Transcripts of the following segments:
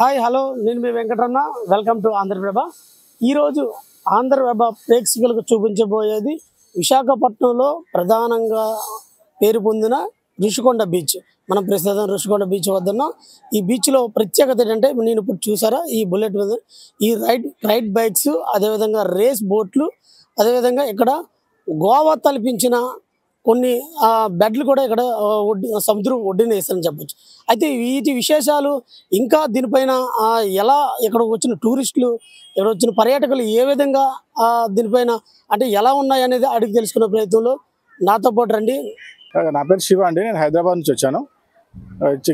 Hi hello నేను మీ Venkataramana welcome to Andhraprabha ఈరోజు ఆంధ్రప్రభ ప్రేక్షకులకు చూపించబోయేది విశాఖపట్నంలో ప్రధానంగా పేరు పొందిన ఋషికొండ బీచ్. మనం ప్రస్తుతం ఋషికొండ బీచ్ వద్ద ఉన్నాం. ఈ బీచ్లో ప్రత్యేకత ఏంటంటే నేను ఇప్పుడు చూసారా ఈ బుల్లెట్ మీద ఈ రైడ్ బైక్స్, అదేవిధంగా రేస్ బోట్లు, అదేవిధంగా ఇక్కడ గోవా తలపించిన కొన్ని బెడ్లు కూడా ఇక్కడ సముద్రం ఒడ్డున వేస్తారని చెప్పచ్చు. అయితే వీటి విశేషాలు ఇంకా దీనిపైన ఎలా ఇక్కడ వచ్చిన టూరిస్టులు, ఇక్కడ వచ్చిన పర్యాటకులు ఏ విధంగా దీనిపైన అంటే ఎలా ఉన్నాయి అనేది అడిగి తెలుసుకునే ప్రయత్నంలో నాతో పాటు రండి. నా పేరు శివ అండి. నేను హైదరాబాద్ నుంచి వచ్చాను.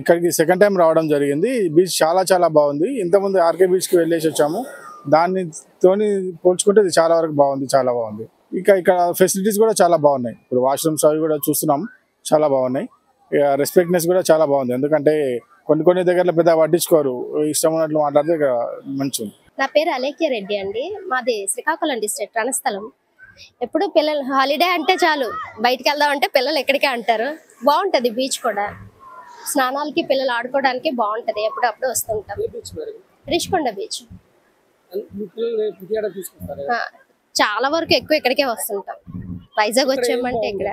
ఇక్కడికి సెకండ్ టైం రావడం జరిగింది. బీచ్ చాలా బాగుంది. ఇంతకుముందు ఆర్కే బీచ్కి వెళ్ళేసి వచ్చాము. దానితోని పోల్చుకుంటే ఇది చాలా వరకు బాగుంది, చాలా బాగుంది. ఇక్కడ ఫెసిలిటీస్ కూడా చాలా బాగున్నాయి. ఇప్పుడు వాష్రూమ్స్ అవి కూడా చూస్తున్నాం, చాలా బాగున్నాయి. రెస్పెక్ట్నెస్ కూడా చాలా బాగుంది. ఎందుకంటే కొన్ని దగ్గరలో పెద్ద పట్టించుకోరు, ఇష్టం ఉన్నట్లు మాట్లాడితే ఇక్కడ మంచిగా. నా పేరు అలేఖ్య రెడ్డి అండి. మాది శ్రీకాకుళం డిస్ట్రిక్ట్ రణస్థలం. ఎప్పుడు పిల్లలు హాలిడే అంటే చాలు బయటికి వెళ్దాం అంటే పిల్లలు ఎక్కడికే అంటారు. బాగుంటది బీచ్ కూడా, స్నానాలకి పిల్లలు ఆడుకోవడానికి బాగుంటది. ఎప్పుడప్పుడు వస్తుంటాం. రిషికొండ బీచ్ చాలా వరకు ఎక్కువ ఇక్కడికే వస్తుంటాం. వైజాగ్ వచ్చామంటే ఇక్కడ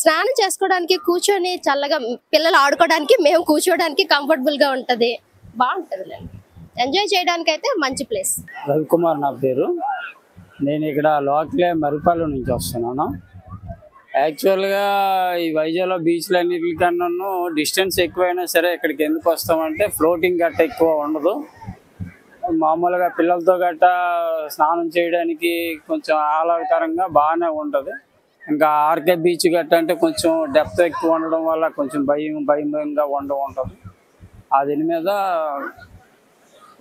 స్నానం చేసుకోవడానికి, కూర్చొని చల్లగా పిల్లలు ఆడుకోవడానికి, మేము కూర్చోడానికి కంఫర్టబుల్ గా ఉంటది. బాగుంటది, ఎంజాయ్ చేయడానికి అయితే మంచి ప్లేస్. రవికుమార్ నా పేరు. నేను ఇక్కడ లోకలే మరిపల్లి నుంచి వస్తున్నాను. యాక్చువల్గా ఈ వైజాగ్లో బీచ్లు అన్నిటికన్నా డిస్టెన్స్ ఎక్కువైనా సరే ఇక్కడికి ఎందుకు వస్తామంటే ఫ్లోటింగ్ గట్ట ఎక్కువ ఉండదు. మామూలుగా పిల్లలతో గట్ట స్నానం చేయడానికి కొంచెం ఆహ్లాదకరంగా బాగానే ఉంటుంది. ఇంకా ఆర్కే బీచ్ గట్ట అంటే కొంచెం డెప్త్ ఎక్కువ ఉండడం వల్ల కొంచెం భయంగా ఉంటుంది. దీని మీద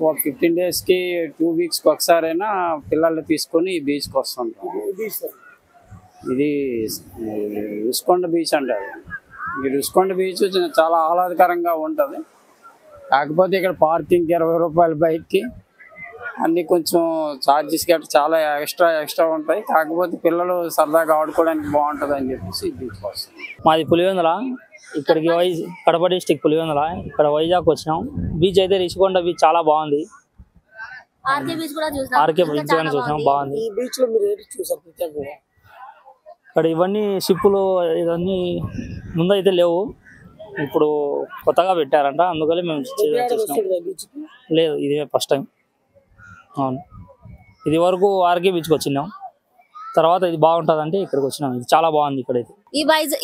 ఒక 15 డేస్కి 2 వీక్స్కి ఒకసారైనా పిల్లల్ని తీసుకొని ఈ బీచ్కి వస్తుంటాం. ఇది ఋషికొండ బీచ్ అంటారు. ఈ ఋషికొండ బీచ్ చాలా ఆహ్లాదకరంగా ఉంటుంది. కాకపోతే ఇక్కడ పార్కింగ్కి 20 రూపాయలు, బైక్కి అన్నీ కొంచెం ఛార్జెస్ గట్రా చాలా ఎక్స్ట్రా ఉంటాయి. కాకపోతే పిల్లలు సరదాగా ఆడుకోవడానికి బాగుంటుంది అని చెప్పేసి బీచ్కి వస్తుంది. మాది పులివెందుల, ఇక్కడికి కడప డిస్టిక్ పులివెందుల, ఇక్కడ వైజాగ్ వచ్చినాం. బీచ్ అయితే ఋషికొండ బీచ్ చాలా బాగుంది. ఆర్కే బీచ్ కూడా చూసాం, బాగుంది. ఈ బీచ్ లో మీరు ఏంటి చూసారు ప్రత్యేకంగా? ఇక్కడ ఇవన్నీ షిప్పులు ఇవన్నీ ముందైతే లేవు, ఇప్పుడు కొత్తగా పెట్టారంట, అందుకని మేము లేదు, ఇదే ఫస్ట్ టైం. అవును, ఇది వరకు ఆర్కే బీచ్కి వచ్చినాం, తర్వాత ఇది బాగుంటుంది అంటే ఇక్కడికి వచ్చినాం. ఇది చాలా బాగుంది. ఇక్కడైతే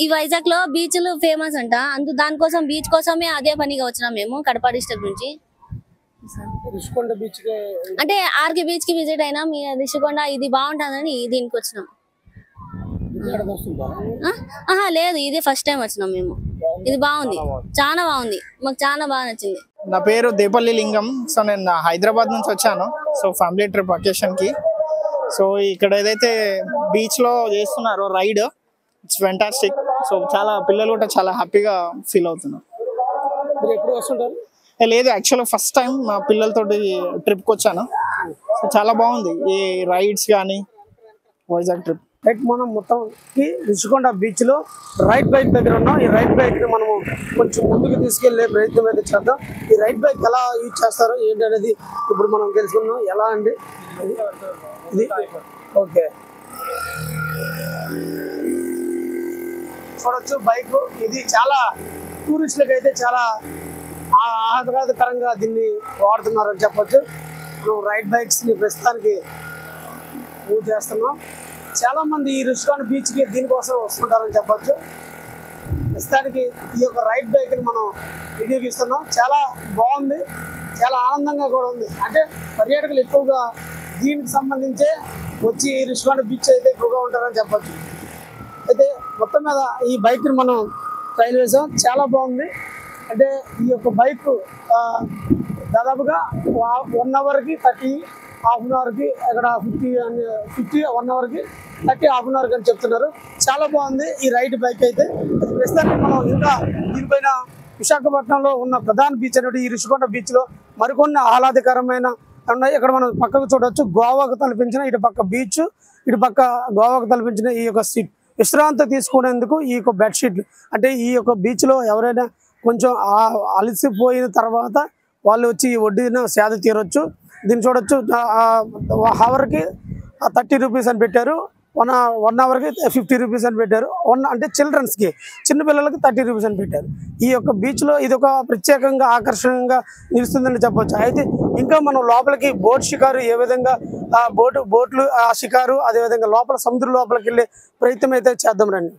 ఈ వైజాగ్ లో బీచ్లు ఫేమస్ అంట, దానికోసం బీచ్ కోసమే అదే పనిగా వచ్చినాం మేము కడప డిస్ట్రిక్ట్ నుంచి. ఋషికొండ బీచ్ అంటే ఆర్కే బీచ్ కి విజిట్ అయినా మీ ఋషికొండ ఇది బాగుంటుందని దీనికి వచ్చినాం. లేదు, ఇది ఫస్ట్ టైం వచ్చినాం మేము. ఇది బాగుంది, చాలా బాగుంది, మాకు చాలా బాగా నచ్చింది. నా పేరు దేపల్లి లింగం. సో నేను హైదరాబాద్ నుంచి వచ్చాను. సో ఫ్యామిలీ ట్రిప్ అకేషన్ కి. సో ఇక్కడ ఏదైతే బీచ్ లో చేస్తున్నారో రైడ్, ఇట్స్ ఫెంటాస్టిక్. సో చాలా పిల్లలు కూడా చాలా హ్యాపీగా ఫీల్ అవుతున్నారు. లేదు, యాక్చువల్గా ఫస్ట్ టైం మా పిల్లలతోటి ట్రిప్కి వచ్చాను. సో చాలా బాగుంది ఈ రైడ్స్ కానీ వైజాగ్ ట్రిప్. మనం మొత్తం ఋషికొండ బీచ్ లో రైడ్ బైక్ దగ్గర ఉన్నాం. ఈ రైడ్ బైక్ ని మనము కొంచెం ముందుకు తీసుకెళ్లే ప్రయత్నం అయితే చేద్దాం. ఈ రైడ్ బైక్ ఎలా యూజ్ చేస్తారో ఏంటి అనేది ఇప్పుడు మనం తెలుసుకుందాం. ఎలా అండి ఇది? ఓకే, చూడొచ్చు బైక్. ఇది చాలా టూరిస్టులకు అయితే చాలా ఆహ్లాదకరంగా దీన్ని వాడుతున్నారు అని చెప్పొచ్చు. మనం రైడ్ బైక్స్ ని ప్రస్తుతానికి యూజ్ చేస్తున్నాం. చాలా మంది ఈ ఋషికొండ బీచ్ కి దీనికోసం వస్తుంటారని చెప్పొచ్చు. ప్రస్తుతానికి ఈ యొక్క రైడ్ బైక్ ని మనం వినియోగిస్తున్నాం. చాలా బాగుంది, చాలా ఆనందంగా కూడా ఉంది. అంటే పర్యాటకులు ఎక్కువగా దీనికి సంబంధించే వచ్చి ఈ ఋషికొండ బీచ్ అయితే ఎక్కువగా ఉంటారని చెప్పొచ్చు. అయితే మొత్తం మీద ఈ బైక్ ని మనం ట్రైల్ వేసాం, చాలా బాగుంది. అంటే ఈ యొక్క బైక్ దాదాపుగా 1 అవర్కి 30, హాఫ్ అన్ అవర్కి అక్కడ 50 1 అవర్కి 30, హాఫ్ అన్ అవర్కి అని చెప్తున్నారు. చాలా బాగుంది ఈ రైడ్ బైక్ అయితే. ప్రస్తుతానికి మనం ఇంకా దీనిపైన విశాఖపట్నంలో ఉన్న ప్రధాన బీచ్ అనేది ఈ ఋషికొండ బీచ్ లో మరికొన్ని ఆహ్లాదకరమైన ఉన్నాయి. ఇక్కడ మనం పక్కకు చూడవచ్చు గోవాకు తలపించిన ఇటు పక్క బీచ్, ఇటు పక్క గోవాకు తలపించిన ఈ యొక్క విశ్రాంతి తీసుకునేందుకు ఈ యొక్క బెడ్షీట్లు అంటే ఈ యొక్క బీచ్లో ఎవరైనా కొంచెం అలసిపోయిన తర్వాత వాళ్ళు వచ్చి ఈ ఒడ్డున సేద తీరొచ్చు. దీన్ని చూడొచ్చు. హవర్కి 30 రూపీస్ అని పెట్టారు, 1 అవర్కి 50 రూపీస్ అని పెట్టారు. అంటే చిల్డ్రన్స్కి, చిన్నపిల్లలకి 30 రూపీస్ అని పెట్టారు. ఈ యొక్క బీచ్లో ఇది ఒక ప్రత్యేకంగా ఆకర్షణీయంగా నిలుస్తుందని చెప్పొచ్చు. అయితే ఇంకా మనం లోపలికి బోట్ షికారు ఏ విధంగా బోట్లు షికారు అదేవిధంగా లోపల సముద్రం లోపలికి వెళ్ళే ప్రయత్నం అయితే చేద్దాం రండి.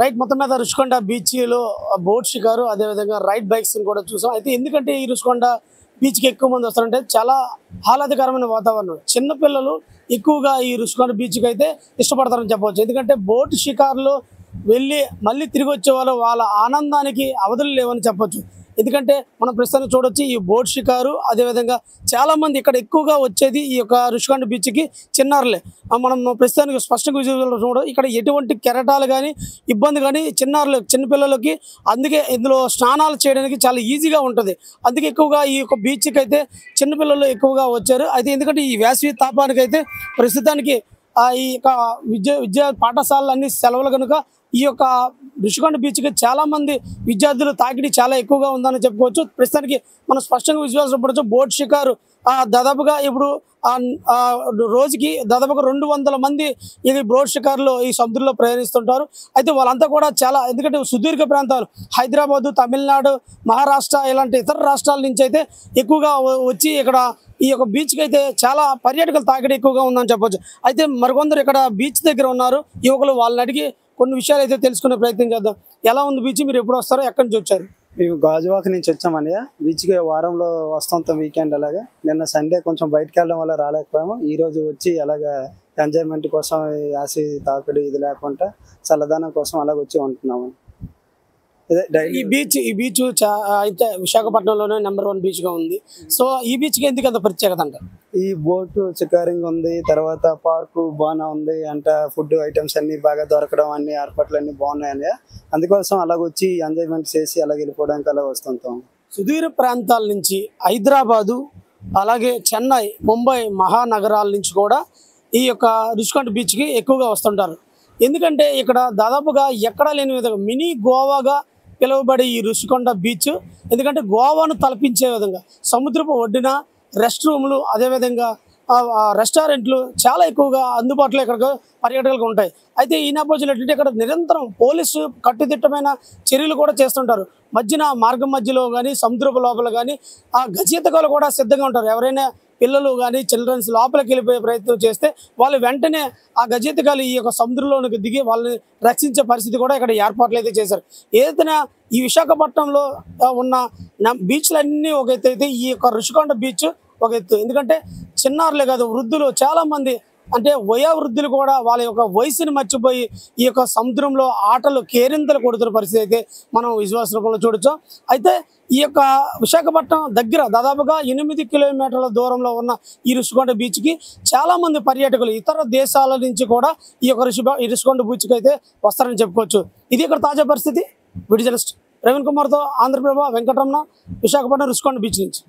రైట్, మొత్తం మీద రుషికొండ బీచ్లో బోట్ షికారు అదేవిధంగా రైడ్ బైక్స్ కూడా చూసాం. అయితే ఎందుకంటే ఈ రుషికొండ బీచ్కి ఎక్కువ మంది వస్తారంటే చాలా ఆహ్లాదకరమైన వాతావరణం. చిన్నపిల్లలు ఎక్కువగా ఈ రుషికొండ బీచ్కి అయితే ఇష్టపడతారని చెప్పవచ్చు. ఎందుకంటే బోట్ షికారులో వెళ్ళి మళ్ళీ తిరిగి వచ్చే వాళ్ళ ఆనందానికి అవధులు లేవని చెప్పొచ్చు. ఎందుకంటే మనం ప్రస్తుతానికి చూడొచ్చు ఈ బోట్ షికారు అదేవిధంగా చాలామంది ఇక్కడ ఎక్కువగా వచ్చేది ఈ యొక్క రుషికొండ బీచ్కి చిన్నారులే. మనం ప్రస్తుతానికి స్పష్టంగా విజువల్ చూడడం ఇక్కడ ఎటువంటి కెరటాలు కానీ ఇబ్బంది కానీ చిన్నపిల్లలకి అందుకే ఇందులో స్నానాలు చేయడానికి చాలా ఈజీగా ఉంటుంది. అందుకే ఎక్కువగా ఈ యొక్క బీచ్కి అయితే చిన్నపిల్లలు ఎక్కువగా వచ్చారు. అయితే ఎందుకంటే ఈ వేసవి తాపానికి అయితే ప్రస్తుతానికి ఈ యొక్క విద్యా పాఠశాలలు అన్ని సెలవులు కనుక ఈ యొక్క రుషికొండ బీచ్కి చాలామంది విద్యార్థులు తాకిడి చాలా ఎక్కువగా ఉందని చెప్పుకోవచ్చు. ప్రస్తుతానికి మనం స్పష్టంగా విజువల్స్ చూడవచ్చు. బోట్ షికారు దాదాపుగా ఇప్పుడు రోజుకి దాదాపుగా 200 మంది ఈ బోట్ షికారులో ఈ సముద్రంలో ప్రయాణిస్తుంటారు. అయితే వాళ్ళంతా కూడా చాలా ఎందుకంటే సుదీర్ఘ ప్రాంతాలు హైదరాబాదు, తమిళనాడు, మహారాష్ట్ర ఇలాంటి ఇతర రాష్ట్రాల నుంచి అయితే ఎక్కువగా వచ్చి ఇక్కడ ఈ యొక్క బీచ్కి అయితే చాలా పర్యాటకుల తాకిడి ఎక్కువగా ఉందని చెప్పొచ్చు. అయితే మరికొందరు ఇక్కడ బీచ్ దగ్గర ఉన్నారు యువకులు, వాళ్ళని అడిగి కొన్ని విషయాలు అయితే తెలుసుకునే ప్రయత్నం చేద్దాం. ఎలా ఉంది బీచ్, మీరు ఎప్పుడు వస్తారో, ఎక్కడి నుంచి వచ్చారు? మేము గాజువాక నుంచి వచ్చామని బీచ్కి వారంలో వస్తాం వీకెండ్. అలాగే నిన్న సండే కొంచెం బయటకు వెళ్ళడం వల్ల రాలేకపోయాము. ఈ రోజు వచ్చి అలాగా ఎంజాయ్మెంట్ కోసం యాసి తాకిడి ఇది లేకుండా చల్లదనం కోసం అలాగ వచ్చి ఉంటున్నాము. ఈ బీచ్ అయితే విశాఖపట్నంలోనే నెంబర్ 1 బీచ్ గా ఉంది. సో ఈ బీచ్ కి ఎందుకు అంత ప్రత్యేకత అంట? ఈ బోటు షికారింగ్ ఉంది, తర్వాత పార్కు బాగా ఉంది అంట, ఫుడ్ ఐటమ్స్ అన్ని బాగా దొరకడం, అన్ని ఏర్పాట్లు అన్ని బాగున్నాయని అందుకోసం అలాగ వచ్చి ఎంజాయ్మెంట్ చేసి అలాగ వెళ్ళిపోవడానికి అలా వస్తుంటాం. సుదూర ప్రాంతాల నుంచి హైదరాబాదు అలాగే చెన్నై, ముంబై మహానగరాల నుంచి కూడా ఈ యొక్క రుషికొండ బీచ్కి ఎక్కువగా వస్తుంటారు. ఎందుకంటే ఇక్కడ దాదాపుగా ఎక్కడా లేని విధంగా మినీ గోవాగా పిలువబడే ఈ రుషికొండ బీచ్ ఎందుకంటే గోవాను తలపించే విధంగా సముద్రపు ఒడ్డున రెస్ట్ రూమ్లు అదేవిధంగా రెస్టారెంట్లు చాలా ఎక్కువగా అందుబాటులో ఇక్కడ పర్యాటకులకు ఉంటాయి. అయితే ఈ నేపథ్యంలో ఏంటంటే ఇక్కడ నిరంతరం పోలీసు కట్టుదిట్టమైన చర్యలు కూడా చేస్తుంటారు. మార్గం మధ్యలో కానీ సముద్రపు లోపల కానీ గజేతగాలు కూడా సిద్ధంగా ఉంటారు. ఎవరైనా పిల్లలు కానీ చిల్డ్రన్స్ లోపలికి వెళ్ళిపోయే ప్రయత్నం చేస్తే వాళ్ళు వెంటనే ఆ గజేతగాలు ఈ యొక్క సముద్రంలోనికి దిగి వాళ్ళని రక్షించే పరిస్థితి కూడా ఇక్కడ ఏర్పాట్లు అయితే చేశారు. ఏదైనా ఈ విశాఖపట్నంలో ఉన్న బీచ్లన్నీ ఒక ఎత్తు అయితే ఈ యొక్క రుషికొండ బీచ్ ఒక ఎత్తు. ఎందుకంటే చిన్నారులే కాదు, వృద్ధులు చాలామంది అంటే వయోవృద్ధులు కూడా వాళ్ళ యొక్క వయసుని మర్చిపోయి ఈ యొక్క సముద్రంలో ఆటలు కేరింతలు కొడుతున్న పరిస్థితి అయితే మనం విశ్వాస రూపంలో చూడొచ్చు. అయితే ఈ యొక్క విశాఖపట్నం దగ్గర దాదాపుగా 8 కిలోమీటర్ల దూరంలో ఉన్న ఈ రుషికొండ బీచ్కి చాలామంది పర్యాటకులు ఇతర దేశాల నుంచి కూడా ఈ యొక్క రుషికొండ బీచ్కి అయితే వస్తారని చెప్పుకోవచ్చు. ఇది ఇక్కడ తాజా పరిస్థితి. వీడియో జర్నలిస్ట్ ప్రవీణ్ కుమార్తో ఆంధ్రప్రభ వెంకటరమణ, విశాఖపట్నం రుషికొండ బీచ్ నుంచి.